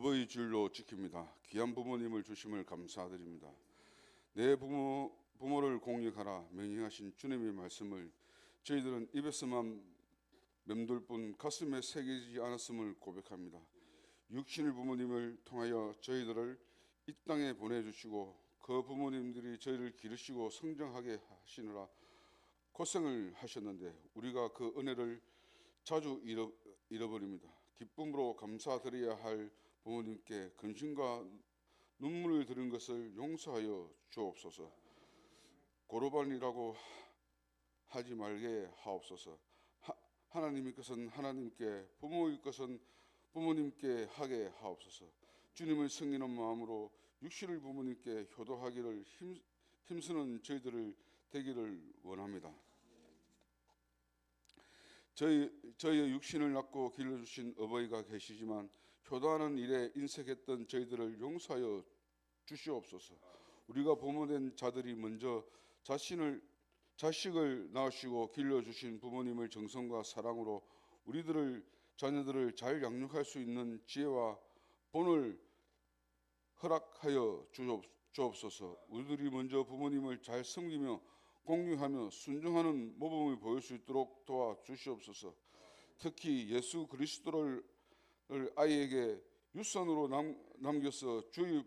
어버이 주일로 지킵니다. 귀한 부모님을 주심을 감사드립니다. 내 부모를 공경하라 명령하신 주님의 말씀을 저희들은 입에서만 맴돌 뿐 가슴에 새기지 않았음을 고백합니다. 육신의 부모님을 통하여 저희들을 이 땅에 보내주시고 그 부모님들이 저희를 기르시고 성장하게 하시느라 고생을 하셨는데 우리가 그 은혜를 자주 잃어버립니다. 기쁨으로 감사드려야 할 부모님께 근심과 눈물을 들은 것을 용서하여 주옵소서. 고르반이라고 하지 말게 하옵소서. 하나님의 것은 하나님께, 부모의 것은 부모님께 하게 하옵소서. 주님을 섬기는 마음으로 육신의 부모님께 효도하기를 힘쓰는 저희들을 되기를 원합니다. 저희의 육신을 낳고 길러주신 어버이가 계시지만 효도하는 일에 인색했던 저희들을 용서하여 주시옵소서. 우리가 부모된 자들이 먼저 자식을 낳으시고 길러주신 부모님을 정성과 사랑으로 우리들을 자녀들을 잘 양육할 수 있는 지혜와 본을 허락하여 주옵소서. 우리들이 먼저 부모님을 잘 섬기며 공경하며 순종하는 모범을 보일 수 있도록 도와주시옵소서. 특히 예수 그리스도를 아이에게 유산으로 남겨서 주의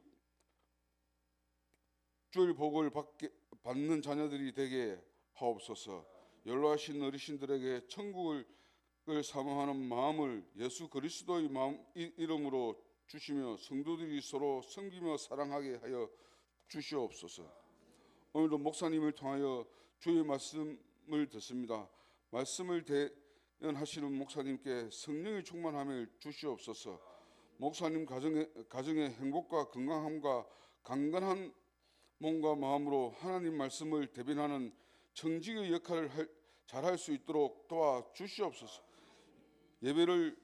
복을 받는 자녀들이 되게 하옵소서. 연로하신 어르신들에게 천국을 사모하는 마음을 예수 그리스도의 이름으로 주시며 성도들이 서로 섬기며 사랑하게 하여 주시옵소서. 오늘도 목사님을 통하여 주의 말씀을 듣습니다. 말씀을 대연하시는 목사님께 성령의 충만함을 주시옵소서. 목사님 가정의 행복과 건강함과 강건한 몸과 마음으로 하나님 말씀을 대변하는 청지기의 역할을 잘할 수 있도록 도와주시옵소서. 예배를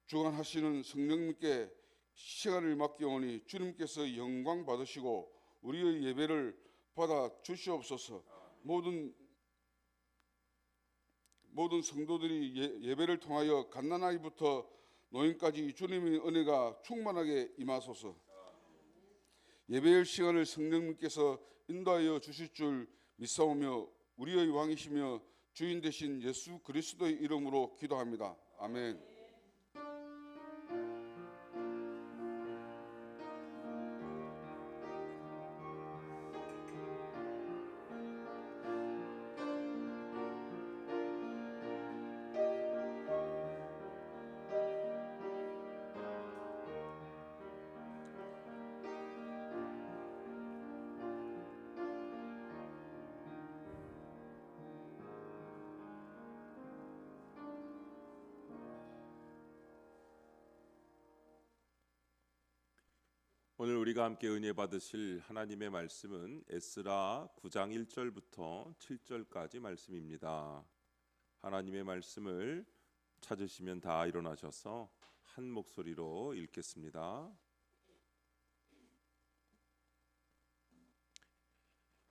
주관하시는 성령님께 시간을 맡겨오니 주님께서 영광 받으시고 우리의 예배를 받아 주시옵소서. 모든 성도들이 예배를 통하여 갓난아이부터 노인까지 주님의 은혜가 충만하게 임하소서. 예배의 시간을 성령님께서 인도하여 주실 줄 믿사오며 우리의 왕이시며 주인 되신 예수 그리스도의 이름으로 기도합니다. 아멘. 오늘 우리가 함께 은혜 받으실 하나님의 말씀은 에스라 9장 1절부터 7절까지 말씀입니다. 하나님의 말씀을 찾으시면 다 일어나셔서 한 목소리로 읽겠습니다.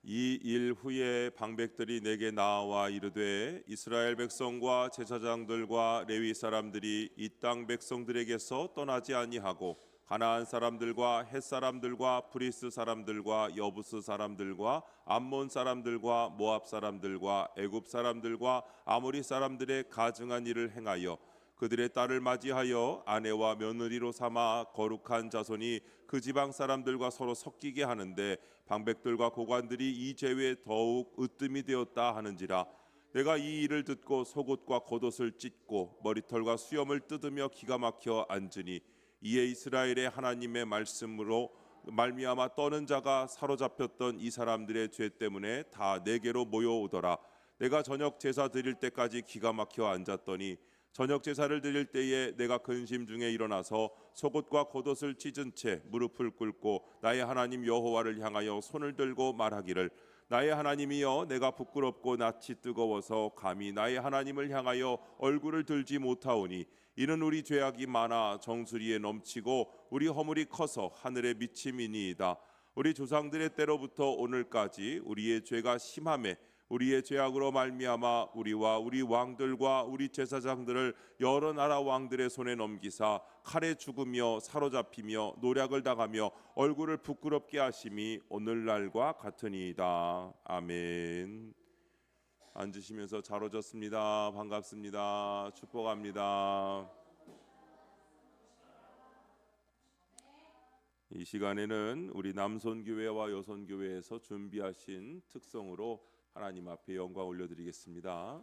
이 일 후에 방백들이 내게 나와 이르되 이스라엘 백성과 제사장들과 레위 사람들이 이 땅 백성들에게서 떠나지 아니하고 가나안 사람들과 헷 사람들과 브리스 사람들과 여부스 사람들과 암몬 사람들과 모압 사람들과 애굽 사람들과 아모리 사람들의 가증한 일을 행하여 그들의 딸을 맞이하여 아내와 며느리로 삼아 거룩한 자손이 그 지방 사람들과 서로 섞이게 하는데 방백들과 고관들이 이 죄에 더욱 으뜸이 되었다 하는지라. 내가 이 일을 듣고 속옷과 겉옷을 찢고 머리털과 수염을 뜯으며 기가 막혀 앉으니 이에 이스라엘의 하나님의 말씀으로 말미암아 떠는 자가 사로잡혔던 이 사람들의 죄 때문에 다 내게로 모여오더라. 내가 저녁 제사 드릴 때까지 기가 막혀 앉았더니 저녁 제사를 드릴 때에 내가 근심 중에 일어나서 속옷과 겉옷을 찢은 채 무릎을 꿇고 나의 하나님 여호와를 향하여 손을 들고 말하기를 나의 하나님이여 내가 부끄럽고 낯이 뜨거워서 감히 나의 하나님을 향하여 얼굴을 들지 못하오니 이는 우리 죄악이 많아 정수리에 넘치고 우리 허물이 커서 하늘에 미침이니이다. 우리 조상들의 때로부터 오늘까지 우리의 죄가 심하매 우리의 죄악으로 말미암아 우리와 우리 왕들과 우리 제사장들을 여러 나라 왕들의 손에 넘기사 칼에 죽으며 사로잡히며 노략을 당하며 얼굴을 부끄럽게 하심이 오늘날과 같으니이다. 아멘. 앉으시면서 잘 오셨습니다. 반갑습니다. 축복합니다. 이 시간에는 우리 남손교회와 여손교회에서 준비하신 특성으로 하나님 앞에 영광 올려드리겠습니다.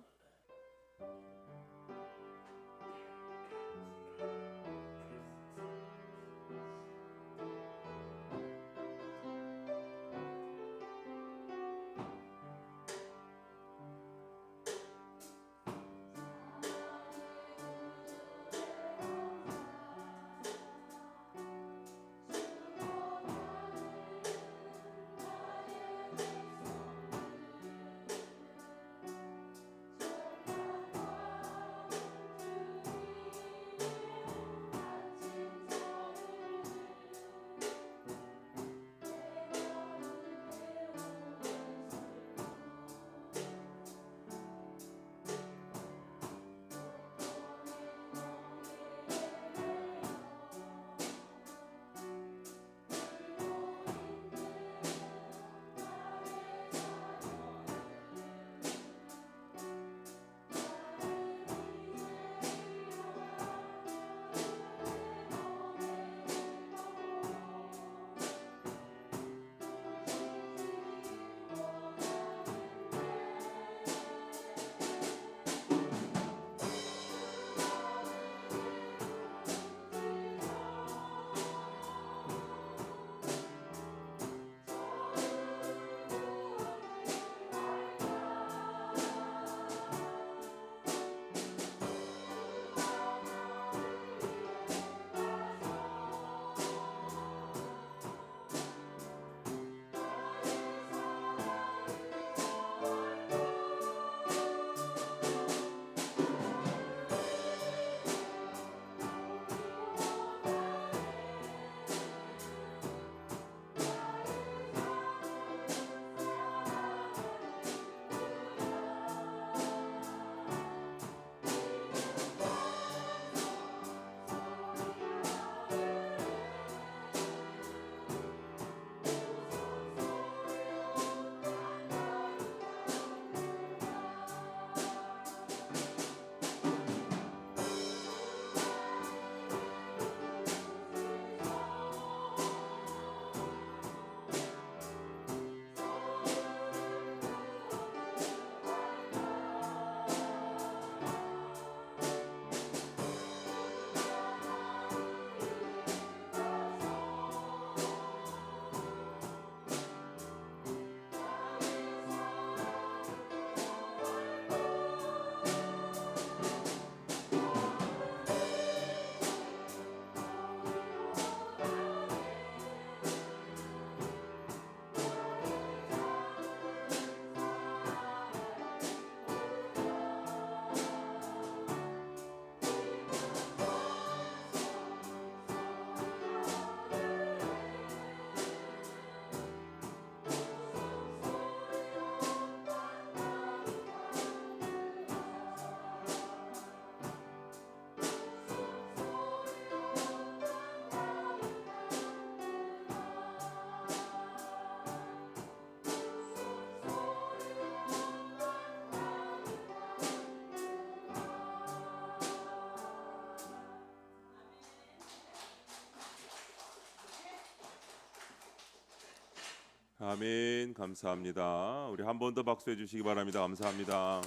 아멘. 감사합니다. 우리 한 번 더 박수해 주시기 바랍니다. 감사합니다.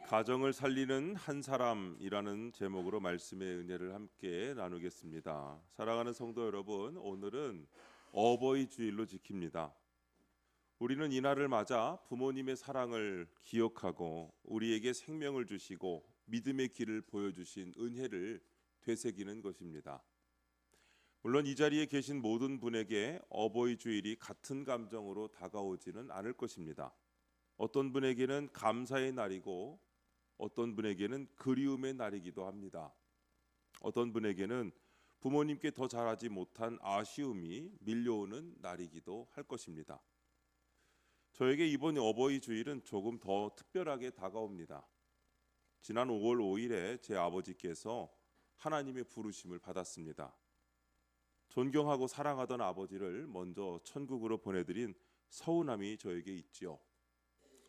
가정을 살리는 한 사람이라는 제목으로 말씀의 은혜를 함께 나누겠습니다. 사랑하는 성도 여러분, 오늘은 어버이 주일로 지킵니다. 우리는 이날을 맞아 부모님의 사랑을 기억하고 우리에게 생명을 주시고 믿음의 길을 보여주신 은혜를 되새기는 것입니다. 물론 이 자리에 계신 모든 분에게 어버이 주일이 같은 감정으로 다가오지는 않을 것입니다. 어떤 분에게는 감사의 날이고 어떤 분에게는 그리움의 날이기도 합니다. 어떤 분에게는 부모님께 더 잘하지 못한 아쉬움이 밀려오는 날이기도 할 것입니다. 저에게 이번 어버이 주일은 조금 더 특별하게 다가옵니다. 지난 5월 5일에 제 아버지께서 하나님의 부르심을 받았습니다. 존경하고 사랑하던 아버지를 먼저 천국으로 보내드린 서운함이 저에게 있지요.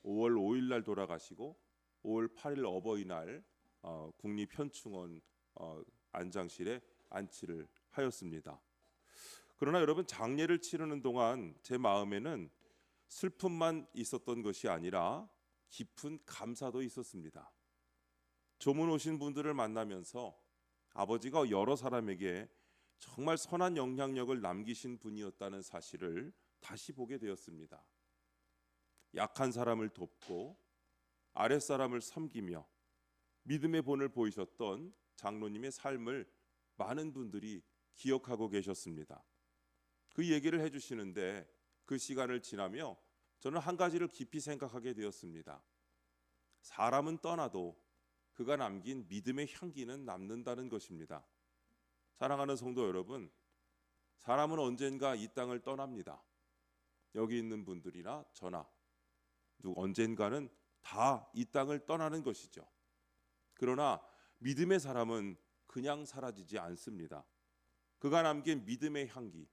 5월 5일 날 돌아가시고 5월 8일 어버이날 국립현충원 안장실에 안치를 하였습니다. 그러나 여러분, 장례를 치르는 동안 제 마음에는 슬픔만 있었던 것이 아니라 깊은 감사도 있었습니다. 조문 오신 분들을 만나면서 아버지가 여러 사람에게 정말 선한 영향력을 남기신 분이었다는 사실을 다시 보게 되었습니다. 약한 사람을 돕고 아랫사람을 섬기며 믿음의 본을 보이셨던 장로님의 삶을 많은 분들이 기억하고 계셨습니다. 그 얘기를 해주시는데 그 시간을 지나며 저는 한 가지를 깊이 생각하게 되었습니다. 사람은 떠나도 그가 남긴 믿음의 향기는 남는다는 것입니다. 사랑하는 성도 여러분, 사람은 언젠가 이 땅을 떠납니다. 여기 있는 분들이나 저나 언젠가는 다 이 땅을 떠나는 것이죠. 그러나 믿음의 사람은 그냥 사라지지 않습니다. 그가 남긴 믿음의 향기,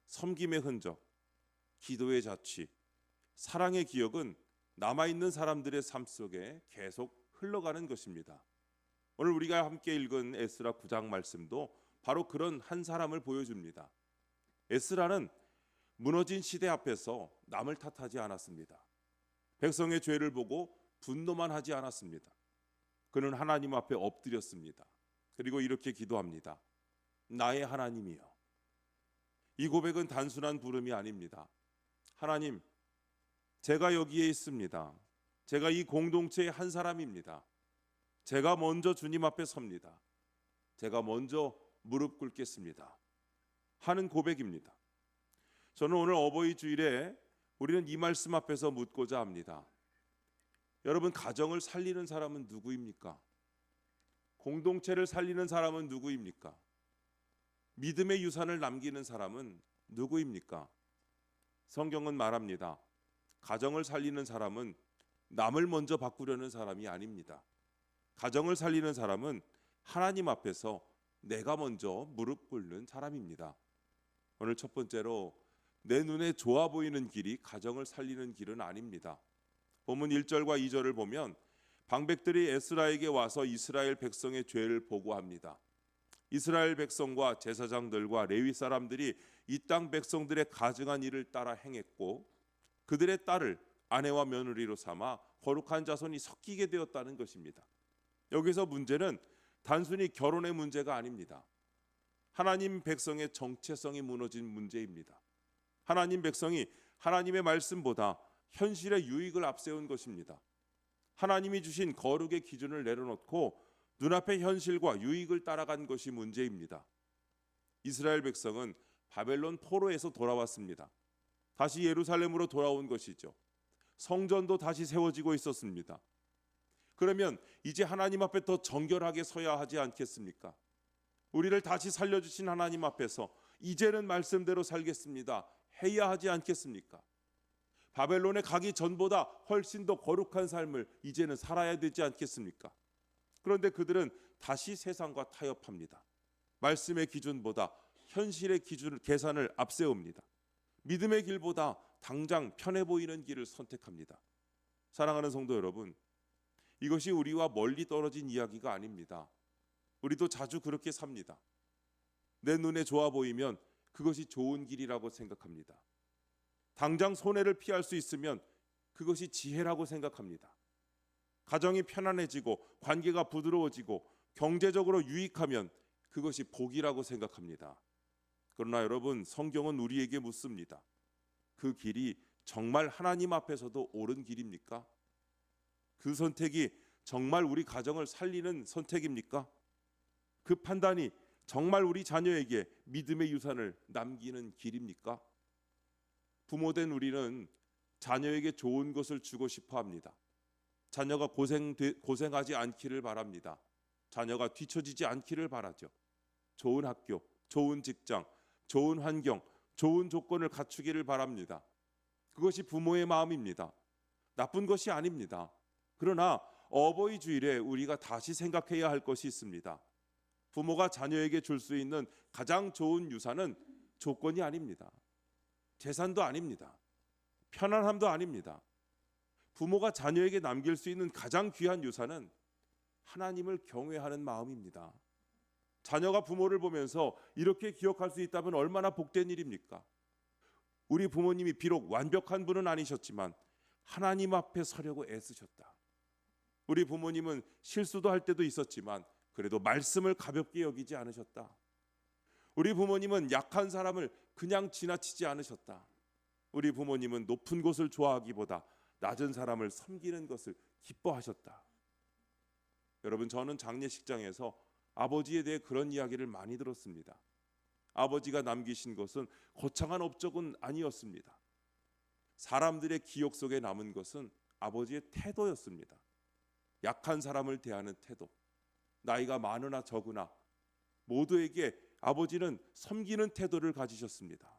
섬김의 흔적, 기도의 자취, 사랑의 기억은 남아있는 사람들의 삶 속에 계속 흘러가는 것입니다. 오늘 우리가 함께 읽은 에스라 9장 말씀도 바로 그런 한 사람을 보여줍니다. 에스라는 무너진 시대 앞에서 남을 탓하지 않았습니다. 백성의 죄를 보고 분노만 하지 않았습니다. 그는 하나님 앞에 엎드렸습니다. 그리고 이렇게 기도합니다. 나의 하나님이여. 이 고백은 단순한 부름이 아닙니다. 하나님, 제가 여기에 있습니다. 제가 이 공동체의 한 사람입니다. 제가 먼저 주님 앞에 섭니다. 제가 먼저 무릎 꿇겠습니다 하는 고백입니다. 저는 오늘 어버이 주일에 우리는 이 말씀 앞에서 묻고자 합니다. 여러분, 가정을 살리는 사람은 누구입니까? 공동체를 살리는 사람은 누구입니까? 믿음의 유산을 남기는 사람은 누구입니까? 성경은 말합니다. 가정을 살리는 사람은 남을 먼저 바꾸려는 사람이 아닙니다. 가정을 살리는 사람은 하나님 앞에서 내가 먼저 무릎 꿇는 사람입니다. 오늘 첫 번째로, 내 눈에 좋아 보이는 길이 가정을 살리는 길은 아닙니다. 본문 1절과 2절을 보면 방백들이 에스라에게 와서 이스라엘 백성의 죄를 보고합니다. 이스라엘 백성과 제사장들과 레위 사람들이 이 땅 백성들의 가증한 일을 따라 행했고 그들의 딸을 아내와 며느리로 삼아 거룩한 자손이 섞이게 되었다는 것입니다. 여기서 문제는 단순히 결혼의 문제가 아닙니다. 하나님 백성의 정체성이 무너진 문제입니다. 하나님 백성이 하나님의 말씀보다 현실의 유익을 앞세운 것입니다. 하나님이 주신 거룩의 기준을 내려놓고 눈앞의 현실과 유익을 따라간 것이 문제입니다. 이스라엘 백성은 바벨론 포로에서 돌아왔습니다. 다시 예루살렘으로 돌아온 것이죠. 성전도 다시 세워지고 있었습니다. 그러면 이제 하나님 앞에 더 정결하게 서야 하지 않겠습니까? 우리를 다시 살려주신 하나님 앞에서 이제는 말씀대로 살겠습니다 해야 하지 않겠습니까? 바벨론에 가기 전보다 훨씬 더 거룩한 삶을 이제는 살아야 되지 않겠습니까? 그런데 그들은 다시 세상과 타협합니다. 말씀의 기준보다 현실의 기준 계산을 앞세웁니다. 믿음의 길보다 당장 편해 보이는 길을 선택합니다. 사랑하는 성도 여러분, 이것이 우리와 멀리 떨어진 이야기가 아닙니다. 우리도 자주 그렇게 삽니다. 내 눈에 좋아 보이면 그것이 좋은 길이라고 생각합니다. 당장 손해를 피할 수 있으면 그것이 지혜라고 생각합니다. 가정이 편안해지고 관계가 부드러워지고 경제적으로 유익하면 그것이 복이라고 생각합니다. 그러나 여러분, 성경은 우리에게 묻습니다. 그 길이 정말 하나님 앞에서도 옳은 길입니까? 그 선택이 정말 우리 가정을 살리는 선택입니까? 그 판단이 정말 우리 자녀에게 믿음의 유산을 남기는 길입니까? 부모된 우리는 자녀에게 좋은 것을 주고 싶어 합니다. 자녀가 고생하지 않기를 바랍니다. 자녀가 뒤처지지 않기를 바라죠. 좋은 학교, 좋은 직장, 좋은 환경, 좋은 조건을 갖추기를 바랍니다. 그것이 부모의 마음입니다. 나쁜 것이 아닙니다. 그러나 어버이 주일에 우리가 다시 생각해야 할 것이 있습니다. 부모가 자녀에게 줄 수 있는 가장 좋은 유산은 조건이 아닙니다. 재산도 아닙니다. 편안함도 아닙니다. 부모가 자녀에게 남길 수 있는 가장 귀한 유산은 하나님을 경외하는 마음입니다. 자녀가 부모를 보면서 이렇게 기억할 수 있다면 얼마나 복된 일입니까? 우리 부모님이 비록 완벽한 분은 아니셨지만 하나님 앞에 서려고 애쓰셨다. 우리 부모님은 실수도 할 때도 있었지만 그래도 말씀을 가볍게 여기지 않으셨다. 우리 부모님은 약한 사람을 그냥 지나치지 않으셨다. 우리 부모님은 높은 곳을 좋아하기보다 낮은 사람을 섬기는 것을 기뻐하셨다. 여러분, 저는 장례식장에서 아버지에 대해 그런 이야기를 많이 들었습니다. 아버지가 남기신 것은 거창한 업적은 아니었습니다. 사람들의 기억 속에 남은 것은 아버지의 태도였습니다. 약한 사람을 대하는 태도, 나이가 많으나 적으나 모두에게 아버지는 섬기는 태도를 가지셨습니다.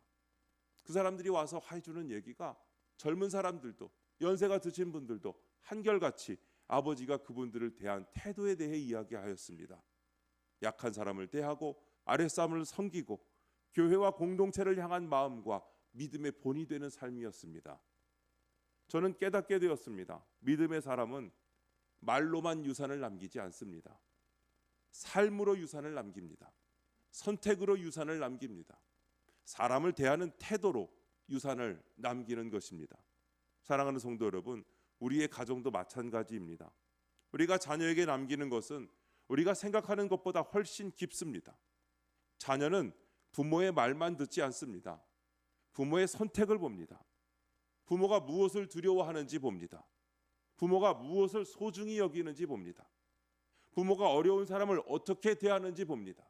그 사람들이 와서 해주는 얘기가 젊은 사람들도 연세가 드신 분들도 한결같이 아버지가 그분들을 대한 태도에 대해 이야기하였습니다. 약한 사람을 대하고 아랫사람을 섬기고 교회와 공동체를 향한 마음과 믿음의 본이 되는 삶이었습니다. 저는 깨닫게 되었습니다. 믿음의 사람은 말로만 유산을 남기지 않습니다. 삶으로 유산을 남깁니다. 선택으로 유산을 남깁니다. 사람을 대하는 태도로 유산을 남기는 것입니다. 사랑하는 성도 여러분, 우리의 가정도 마찬가지입니다. 우리가 자녀에게 남기는 것은 우리가 생각하는 것보다 훨씬 깊습니다. 자녀는 부모의 말만 듣지 않습니다. 부모의 선택을 봅니다. 부모가 무엇을 두려워하는지 봅니다. 부모가 무엇을 소중히 여기는지 봅니다. 부모가 어려운 사람을 어떻게 대하는지 봅니다.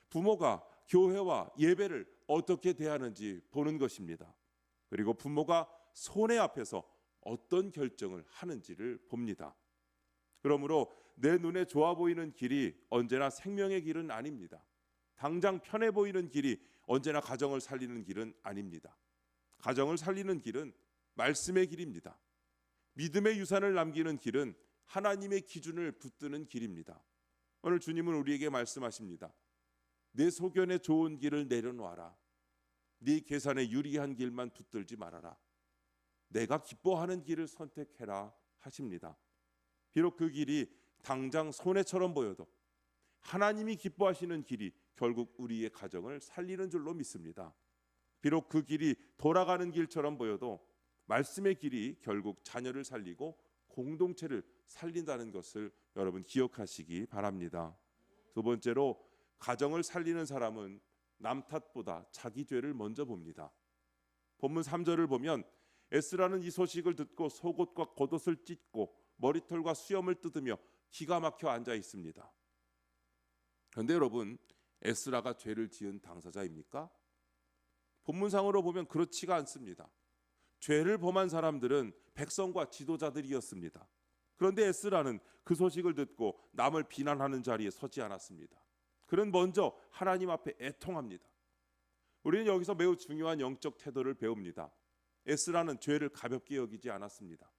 부모가 교회와 예배를 어떻게 대하는지 보는 것입니다. 그리고 부모가 손해 앞에서 어떤 결정을 하는지를 봅니다. 그러므로 내 눈에 좋아 보이는 길이 언제나 생명의 길은 아닙니다. 당장 편해 보이는 길이 언제나 가정을 살리는 길은 아닙니다. 가정을 살리는 길은 말씀의 길입니다. 믿음의 유산을 남기는 길은 하나님의 기준을 붙드는 길입니다. 오늘 주님은 우리에게 말씀하십니다. 내 소견에 좋은 길을 내려놓아라. 네 계산에 유리한 길만 붙들지 말아라. 내가 기뻐하는 길을 선택해라 하십니다. 비록 그 길이 당장 손해처럼 보여도 하나님이 기뻐하시는 길이 결국 우리의 가정을 살리는 줄로 믿습니다. 비록 그 길이 돌아가는 길처럼 보여도 말씀의 길이 결국 자녀를 살리고 공동체를 살린다는 것을 여러분 기억하시기 바랍니다. 두 번째로, 가정을 살리는 사람은 남 탓보다 자기 죄를 먼저 봅니다. 본문 3절을 보면 에스라는 이 소식을 듣고 속옷과 겉옷을 찢고 머리털과 수염을 뜯으며 기가 막혀 앉아 있습니다. 그런데 여러분, 에스라가 죄를 지은 당사자입니까? 본문상으로 보면 그렇지가 않습니다. 죄를 범한 사람들은 백성과 지도자들이었습니다. 그런데 에스라는 그 소식을 듣고 남을 비난하는 자리에 서지 않았습니다. 그는 먼저 하나님 앞에 애통합니다. 우리는 여기서 매우 중요한 영적 태도를 배웁니다. 에스라는 죄를 가볍게 여기지 않았습니다.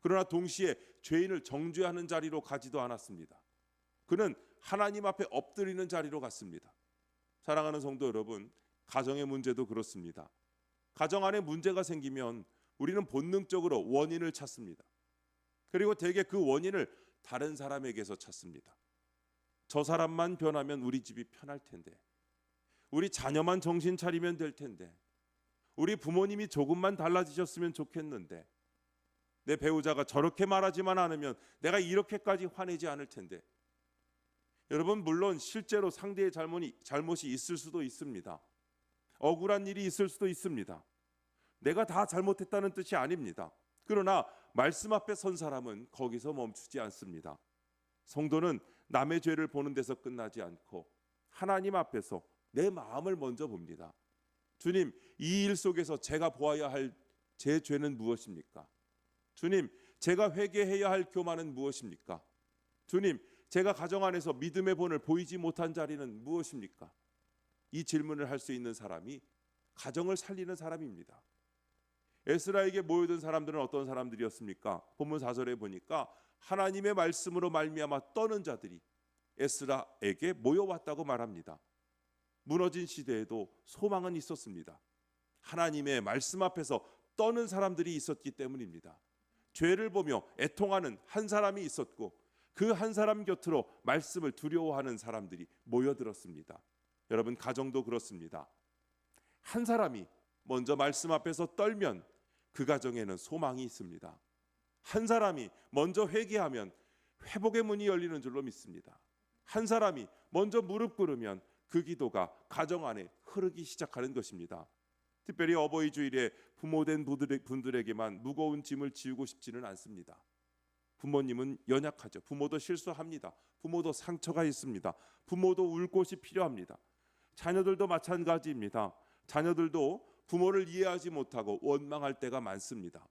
그러나 동시에 죄인을 정죄하는 자리로 가지도 않았습니다. 그는 하나님 앞에 엎드리는 자리로 갔습니다. 사랑하는 성도 여러분, 가정의 문제도 그렇습니다. 가정 안에 문제가 생기면 우리는 본능적으로 원인을 찾습니다. 그리고 대개 그 원인을 다른 사람에게서 찾습니다. 저 사람만 변하면 우리 집이 편할 텐데, 우리 자녀만 정신 차리면 될 텐데, 우리 부모님이 조금만 달라지셨으면 좋겠는데, 내 배우자가 저렇게 말하지만 않으면 내가 이렇게까지 화내지 않을 텐데. 여러분, 물론 실제로 상대의 잘못이 있을 수도 있습니다. 억울한 일이 있을 수도 있습니다. 내가 다 잘못했다는 뜻이 아닙니다. 그러나 말씀 앞에 선 사람은 거기서 멈추지 않습니다. 성도는 남의 죄를 보는 데서 끝나지 않고 하나님 앞에서 내 마음을 먼저 봅니다. 주님, 이 일 속에서 제가 보아야 할 제 죄는 무엇입니까? 주님, 제가 회개해야 할 교만은 무엇입니까? 주님, 제가 가정 안에서 믿음의 본을 보이지 못한 자리는 무엇입니까? 이 질문을 할 수 있는 사람이 가정을 살리는 사람입니다. 에스라에게 모여든 사람들은 어떤 사람들이었습니까? 본문 4절에 보니까 하나님의 말씀으로 말미암아 떠는 자들이 에스라에게 모여왔다고 말합니다. 무너진 시대에도 소망은 있었습니다. 하나님의 말씀 앞에서 떠는 사람들이 있었기 때문입니다. 죄를 보며 애통하는 한 사람이 있었고 그 한 사람 곁으로 말씀을 두려워하는 사람들이 모여들었습니다. 여러분, 가정도 그렇습니다. 한 사람이 먼저 말씀 앞에서 떨면 그 가정에는 소망이 있습니다. 한 사람이 먼저 회개하면 회복의 문이 열리는 줄로 믿습니다. 한 사람이 먼저 무릎 꿇으면 그 기도가 가정 안에 흐르기 시작하는 것입니다. 특별히 어버이 주일에 부모된 분들에게만 무거운 짐을 지우고 싶지는 않습니다. 부모님은 연약하죠. 부모도 실수합니다. 부모도 상처가 있습니다. 부모도 울 곳이 필요합니다. 자녀들도 마찬가지입니다. 자녀들도 부모를 이해하지 못하고 원망할 때가 많습니다.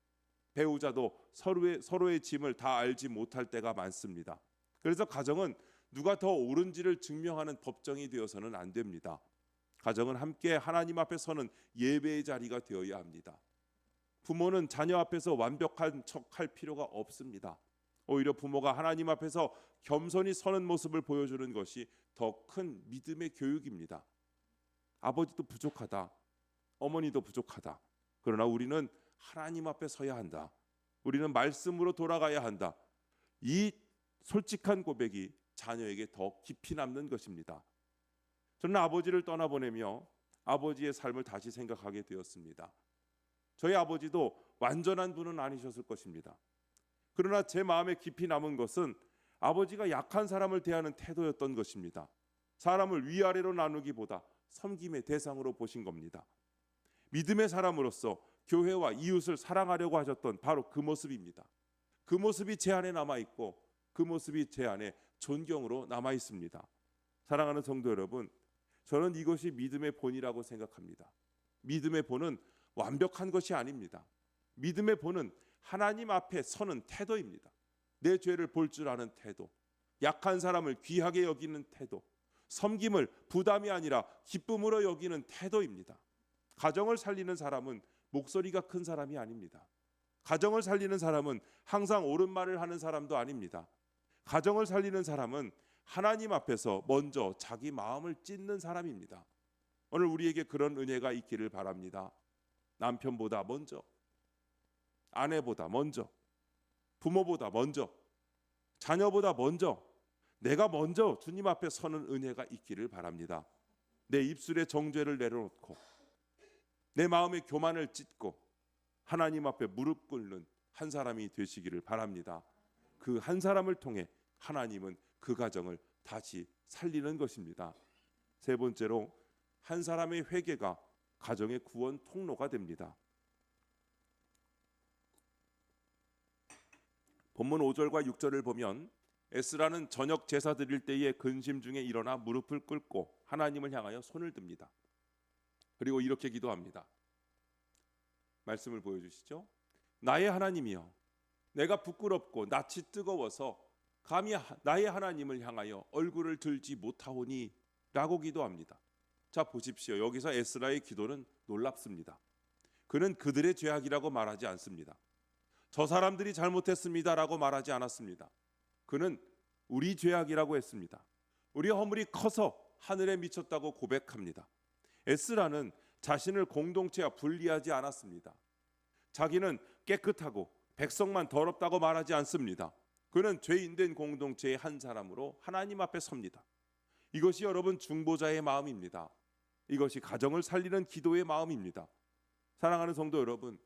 배우자도 서로의 짐을 다 알지 못할 때가 많습니다. 그래서 가정은 누가 더 옳은지를 증명하는 법정이 되어서는 안 됩니다. 가정은 함께 하나님 앞에 서는 예배의 자리가 되어야 합니다. 부모는 자녀 앞에서 완벽한 척할 필요가 없습니다. 오히려 부모가 하나님 앞에서 겸손히 서는 모습을 보여주는 것이 더 큰 믿음의 교육입니다. 아버지도 부족하다. 어머니도 부족하다. 그러나 우리는 하나님 앞에 서야 한다. 우리는 말씀으로 돌아가야 한다. 이 솔직한 고백이 자녀에게 더 깊이 남는 것입니다. 저는 아버지를 떠나보내며 아버지의 삶을 다시 생각하게 되었습니다. 저희 아버지도 완전한 분은 아니셨을 것입니다. 그러나 제 마음에 깊이 남은 것은 아버지가 약한 사람을 대하는 태도였던 것입니다. 사람을 위아래로 나누기보다 섬김의 대상으로 보신 겁니다. 믿음의 사람으로서 교회와 이웃을 사랑하려고 하셨던 바로 그 모습입니다. 그 모습이 제 안에 남아있고 그 모습이 제 안에 존경으로 남아있습니다. 사랑하는 성도 여러분, 저는 이것이 믿음의 본이라고 생각합니다. 믿음의 본은 완벽한 것이 아닙니다. 믿음의 본은 하나님 앞에 서는 태도입니다. 내 죄를 볼 줄 아는 태도, 약한 사람을 귀하게 여기는 태도, 섬김을 부담이 아니라 기쁨으로 여기는 태도입니다. 가정을 살리는 사람은 목소리가 큰 사람이 아닙니다. 가정을 살리는 사람은 항상 옳은 말을 하는 사람도 아닙니다. 가정을 살리는 사람은 하나님 앞에서 먼저 자기 마음을 찢는 사람입니다. 오늘 우리에게 그런 은혜가 있기를 바랍니다. 남편보다 먼저, 아내보다 먼저, 부모보다 먼저, 자녀보다 먼저, 내가 먼저 주님 앞에 서는 은혜가 있기를 바랍니다. 내 입술의 정죄를 내려놓고 내 마음의 교만을 찢고 하나님 앞에 무릎 꿇는 한 사람이 되시기를 바랍니다. 그 한 사람을 통해 하나님은 그 가정을 다시 살리는 것입니다. 세 번째로, 한 사람의 회개가 가정의 구원 통로가 됩니다. 본문 5절과 6절을 보면 에스라는 저녁 제사 드릴 때에 근심 중에 일어나 무릎을 꿇고 하나님을 향하여 손을 듭니다. 그리고 이렇게 기도합니다. 말씀을 보여주시죠. 나의 하나님이여, 내가 부끄럽고 낯이 뜨거워서 감히 나의 하나님을 향하여 얼굴을 들지 못하오니 라고 기도합니다. 자, 보십시오. 여기서 에스라의 기도는 놀랍습니다. 그는 그들의 죄악이라고 말하지 않습니다. 저 사람들이 잘못했습니다라고 말하지 않았습니다. 그는 우리 죄악이라고 했습니다. 우리 허물이 커서 하늘에 미쳤다고 고백합니다. 에스라는 자신을 공동체와 분리하지 않았습니다. 자기는 깨끗하고 백성만 더럽다고 말하지 않습니다. 그는 죄인된 공동체의 한 사람으로 하나님 앞에 섭니다. 이것이 여러분 중보자의 마음입니다. 이것이 가정을 살리는 기도의 마음입니다. 사랑하는 성도 여러분,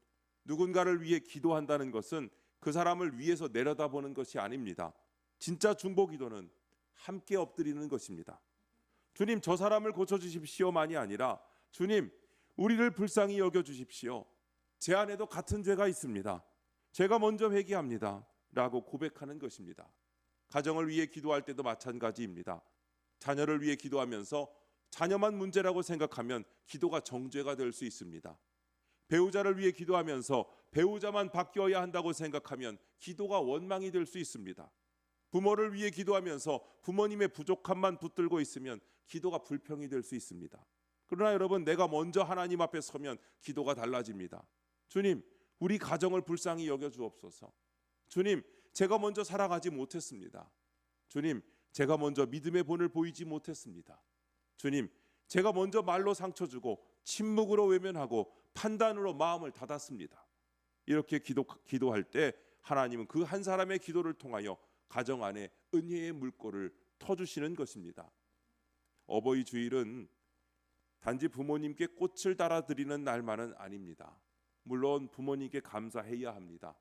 누군가를 위해 기도한다는 것은 그 사람을 위해서 내려다보는 것이 아닙니다. 진짜 중보 기도는 함께 엎드리는 것입니다. 주님, 저 사람을 고쳐주십시오만이 아니라 주님, 우리를 불쌍히 여겨주십시오. 제 안에도 같은 죄가 있습니다. 제가 먼저 회개합니다 라고 고백하는 것입니다. 가정을 위해 기도할 때도 마찬가지입니다. 자녀를 위해 기도하면서 자녀만 문제라고 생각하면 기도가 정죄가 될 수 있습니다. 배우자를 위해 기도하면서 배우자만 바뀌어야 한다고 생각하면 기도가 원망이 될 수 있습니다. 부모를 위해 기도하면서 부모님의 부족함만 붙들고 있으면 기도가 불평이 될 수 있습니다. 그러나 여러분, 내가 먼저 하나님 앞에 서면 기도가 달라집니다. 주님, 우리 가정을 불쌍히 여겨 주옵소서. 주님, 제가 먼저 사랑하지 못했습니다. 주님, 제가 먼저 믿음의 본을 보이지 못했습니다. 주님, 제가 먼저 말로 상처 주고 침묵으로 외면하고 판단으로 마음을 닫았습니다. 이렇게 기도할 때 하나님은 그 한 사람의 기도를 통하여 가정 안에 은혜의 물꼬를 터주시는 것입니다. 어버이 주일은 단지 부모님께 꽃을 달아드리는 날만은 아닙니다. 물론 부모님께 감사해야 합니다.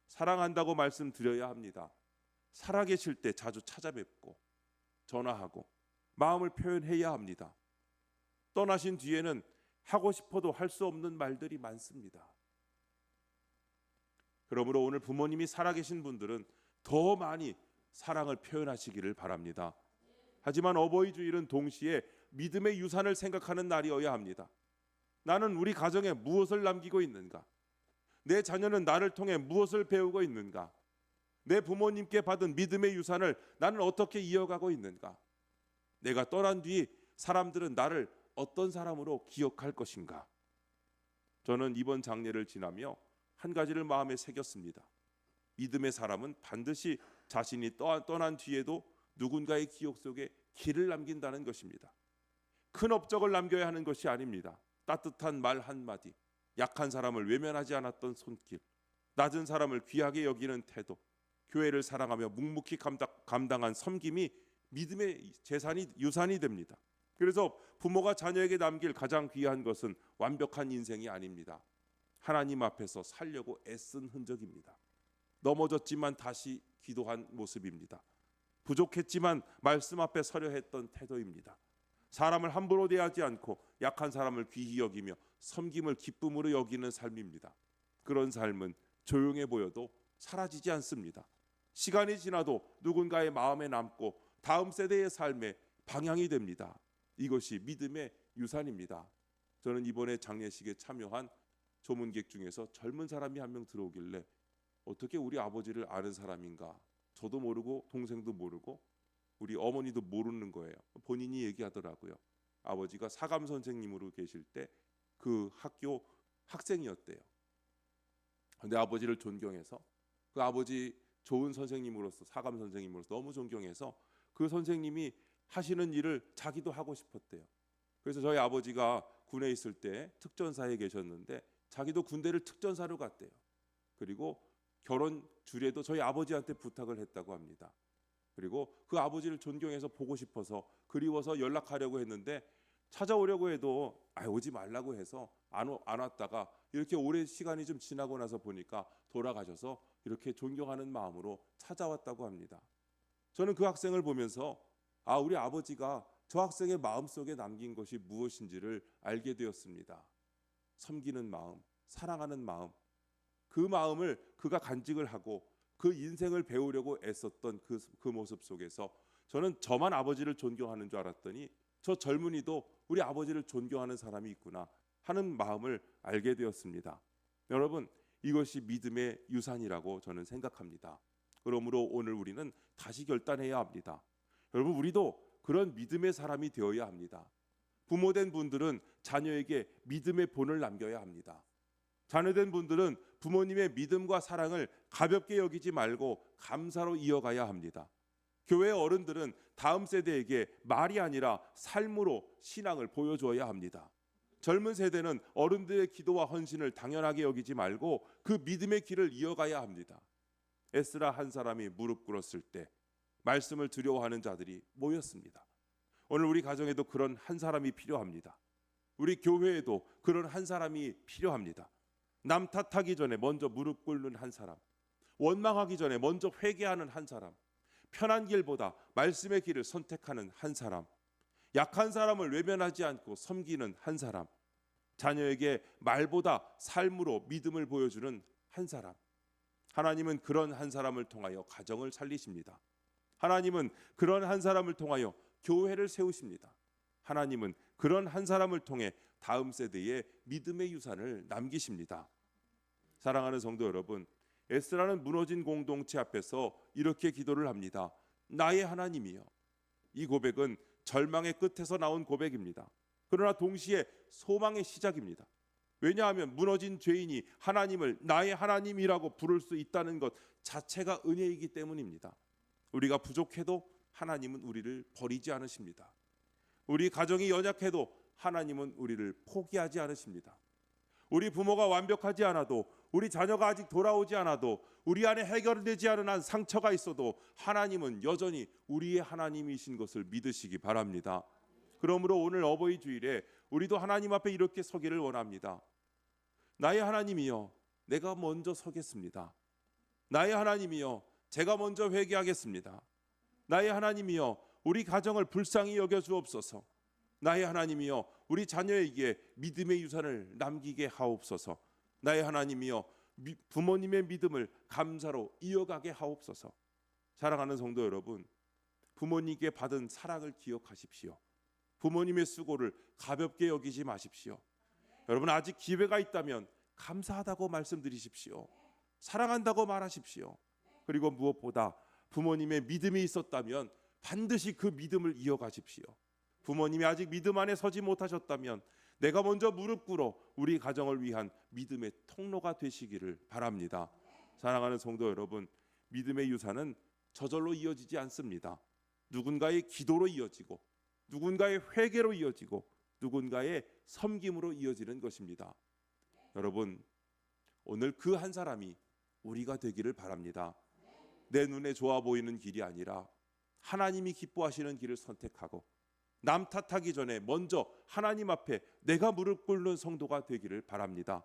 사랑한다고 말씀드려야 합니다. 살아계실 때 자주 찾아뵙고 전화하고 마음을 표현해야 합니다. 떠나신 뒤에는 하고 싶어도 할 수 없는 말들이 많습니다. 그러므로 오늘 부모님이 살아계신 분들은 더 많이 사랑을 표현하시기를 바랍니다. 하지만 어버이 주일은 동시에 믿음의 유산을 생각하는 날이어야 합니다. 나는 우리 가정에 무엇을 남기고 있는가? 내 자녀는 나를 통해 무엇을 배우고 있는가? 내 부모님께 받은 믿음의 유산을 나는 어떻게 이어가고 있는가? 내가 떠난 뒤 사람들은 나를 어떤 사람으로 기억할 것인가? 저는 이번 장례를 지나며 한 가지를 마음에 새겼습니다. 믿음의 사람은 반드시 자신이 떠난 뒤에도 누군가의 기억 속에 길을 남긴다는 것입니다. 큰 업적을 남겨야 하는 것이 아닙니다. 따뜻한 말 한마디, 약한 사람을 외면하지 않았던 손길, 낮은 사람을 귀하게 여기는 태도, 교회를 사랑하며 묵묵히 감당한 섬김이 믿음의 유산이 됩니다. 그래서 부모가 자녀에게 남길 가장 귀한 것은 완벽한 인생이 아닙니다. 하나님 앞에서 살려고 애쓴 흔적입니다. 넘어졌지만 다시 기도한 모습입니다. 부족했지만 말씀 앞에 서려 했던 태도입니다. 사람을 함부로 대하지 않고 약한 사람을 귀히 여기며 섬김을 기쁨으로 여기는 삶입니다. 그런 삶은 조용해 보여도 사라지지 않습니다. 시간이 지나도 누군가의 마음에 남고 다음 세대의 삶의 방향이 됩니다. 이것이 믿음의 유산입니다. 저는 이번에 장례식에 참여한 조문객 중에서 젊은 사람이 한 명 들어오길래 어떻게 우리 아버지를 아는 사람인가? 저도 모르고 동생도 모르고 우리 어머니도 모르는 거예요. 본인이 얘기하더라고요. 아버지가 사감 선생님으로 계실 때 그 학교 학생이었대요. 근데 아버지를 존경해서 그 아버지 좋은 선생님으로서 사감 선생님으로서 너무 존경해서 그 선생님이 하시는 일을 자기도 하고 싶었대요. 그래서 저희 아버지가 군에 있을 때 특전사에 계셨는데 자기도 군대를 특전사로 갔대요. 그리고 결혼 주례도 저희 아버지한테 부탁을 했다고 합니다. 그리고 그 아버지를 존경해서 보고 싶어서 그리워서 연락하려고 했는데 찾아오려고 해도 오지 말라고 해서 안 왔다가 이렇게 오랜 시간이 좀 지나고 나서 보니까 돌아가셔서 이렇게 존경하는 마음으로 찾아왔다고 합니다. 저는 그 학생을 보면서 우리 아버지가 저 학생의 마음속에 남긴 것이 무엇인지를 알게 되었습니다. 섬기는 마음, 사랑하는 마음, 그 마음을 그가 간직을 하고 그 인생을 배우려고 애썼던 그 모습 속에서 저는 저만 아버지를 존경하는 줄 알았더니 저 젊은이도 우리 아버지를 존경하는 사람이 있구나 하는 마음을 알게 되었습니다. 여러분, 이것이 믿음의 유산이라고 저는 생각합니다. 그러므로 오늘 우리는 다시 결단해야 합니다. 여러분, 우리도 그런 믿음의 사람이 되어야 합니다. 부모된 분들은 자녀에게 믿음의 본을 남겨야 합니다. 자녀된 분들은 부모님의 믿음과 사랑을 가볍게 여기지 말고 감사로 이어가야 합니다. 교회 어른들은 다음 세대에게 말이 아니라 삶으로 신앙을 보여줘야 합니다. 젊은 세대는 어른들의 기도와 헌신을 당연하게 여기지 말고 그 믿음의 길을 이어가야 합니다. 에스라 한 사람이 무릎 꿇었을 때 말씀을 두려워하는 자들이 모였습니다. 오늘 우리 가정에도 그런 한 사람이 필요합니다. 우리 교회에도 그런 한 사람이 필요합니다. 남 탓하기 전에 먼저 무릎 꿇는 한 사람, 원망하기 전에 먼저 회개하는 한 사람, 편한 길보다 말씀의 길을 선택하는 한 사람, 약한 사람을 외면하지 않고 섬기는 한 사람, 자녀에게 말보다 삶으로 믿음을 보여주는 한 사람. 하나님은 그런 한 사람을 통하여 가정을 살리십니다. 하나님은 그런 한 사람을 통하여 교회를 세우십니다. 하나님은 그런 한 사람을 통해 다음 세대에 믿음의 유산을 남기십니다. 사랑하는 성도 여러분, 에스라는 무너진 공동체 앞에서 이렇게 기도를 합니다. 나의 하나님이여. 이 고백은 절망의 끝에서 나온 고백입니다. 그러나 동시에 소망의 시작입니다. 왜냐하면 무너진 죄인이 하나님을 나의 하나님이라고 부를 수 있다는 것 자체가 은혜이기 때문입니다. 우리가 부족해도 하나님은 우리를 버리지 않으십니다. 우리 가정이 연약해도 하나님은 우리를 포기하지 않으십니다. 우리 부모가 완벽하지 않아도, 우리 자녀가 아직 돌아오지 않아도, 우리 안에 해결되지 않은 한 상처가 있어도 하나님은 여전히 우리의 하나님이신 것을 믿으시기 바랍니다. 그러므로 오늘 어버이 주일에 우리도 하나님 앞에 이렇게 서기를 원합니다. 나의 하나님이여, 내가 먼저 서겠습니다. 나의 하나님이여, 제가 먼저 회개하겠습니다. 나의 하나님이여, 우리 가정을 불쌍히 여겨 주옵소서. 나의 하나님이여, 우리 자녀에게 믿음의 유산을 남기게 하옵소서. 나의 하나님이여, 부모님의 믿음을 감사로 이어가게 하옵소서. 사랑하는 성도 여러분, 부모님께 받은 사랑을 기억하십시오. 부모님의 수고를 가볍게 여기지 마십시오. 여러분, 아직 기회가 있다면 감사하다고 말씀드리십시오. 사랑한다고 말하십시오. 그리고 무엇보다 부모님의 믿음이 있었다면 반드시 그 믿음을 이어가십시오. 부모님이 아직 믿음 안에 서지 못하셨다면 내가 먼저 무릎 꿇어 우리 가정을 위한 믿음의 통로가 되시기를 바랍니다. 사랑하는 성도 여러분, 믿음의 유산은 저절로 이어지지 않습니다. 누군가의 기도로 이어지고, 누군가의 회개로 이어지고, 누군가의 섬김으로 이어지는 것입니다. 여러분, 오늘 그 한 사람이 우리가 되기를 바랍니다. 내 눈에 좋아 보이는 길이 아니라 하나님이 기뻐하시는 길을 선택하고, 남 탓하기 전에 먼저 하나님 앞에 내가 무릎 꿇는 성도가 되기를 바랍니다.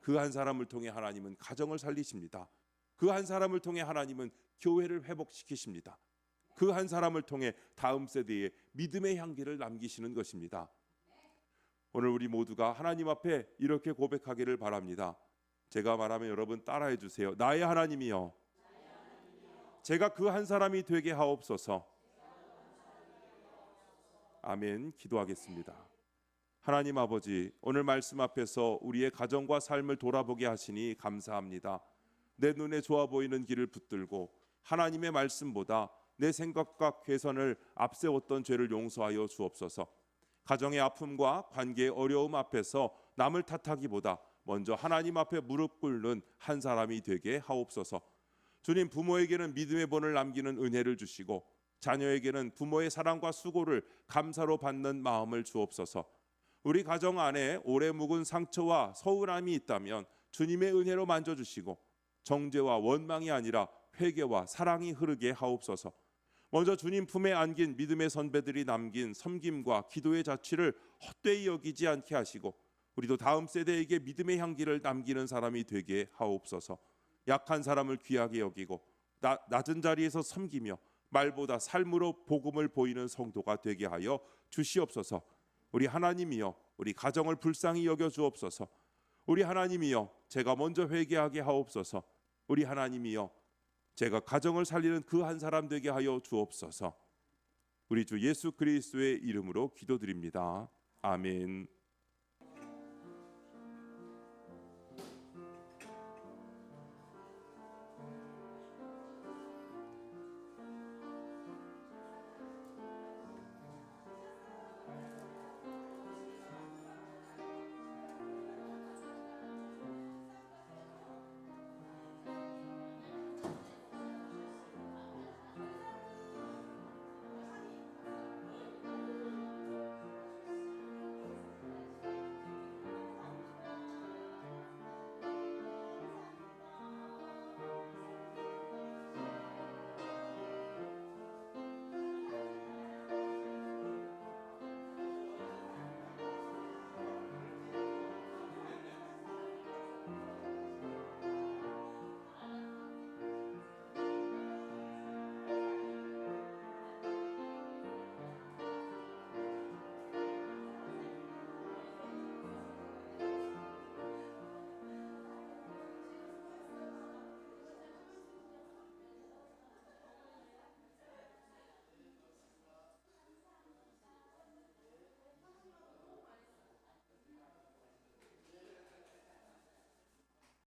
그 한 사람을 통해 하나님은 가정을 살리십니다. 그 한 사람을 통해 하나님은 교회를 회복시키십니다. 그 한 사람을 통해 다음 세대에 믿음의 향기를 남기시는 것입니다. 오늘 우리 모두가 하나님 앞에 이렇게 고백하기를 바랍니다. 제가 말하면 여러분 따라해 주세요. 나의 하나님이여, 제가 그 한 사람이 되게 하옵소서. 아멘. 기도하겠습니다. 하나님 아버지, 오늘 말씀 앞에서 우리의 가정과 삶을 돌아보게 하시니 감사합니다. 내 눈에 좋아 보이는 길을 붙들고 하나님의 말씀보다 내 생각과 궤선을 앞세웠던 죄를 용서하여 주옵소서. 가정의 아픔과 관계의 어려움 앞에서 남을 탓하기보다 먼저 하나님 앞에 무릎 꿇는 한 사람이 되게 하옵소서. 주님, 부모에게는 믿음의 본을 남기는 은혜를 주시고 자녀에게는 부모의 사랑과 수고를 감사로 받는 마음을 주옵소서. 우리 가정 안에 오래 묵은 상처와 서운함이 있다면 주님의 은혜로 만져주시고 정죄와 원망이 아니라 회개와 사랑이 흐르게 하옵소서. 먼저 주님 품에 안긴 믿음의 선배들이 남긴 섬김과 기도의 자취를 헛되이 여기지 않게 하시고 우리도 다음 세대에게 믿음의 향기를 남기는 사람이 되게 하옵소서. 약한 사람을 귀하게 여기고 낮은 자리에서 섬기며 말보다 삶으로 복음을 보이는 성도가 되게 하여 주시옵소서. 우리 하나님이여, 우리 가정을 불쌍히 여겨 주옵소서. 우리 하나님이여, 제가 먼저 회개하게 하옵소서. 우리 하나님이여, 제가 가정을 살리는 그 한 사람 되게 하여 주옵소서. 우리 주 예수 그리스도의 이름으로 기도드립니다. 아멘.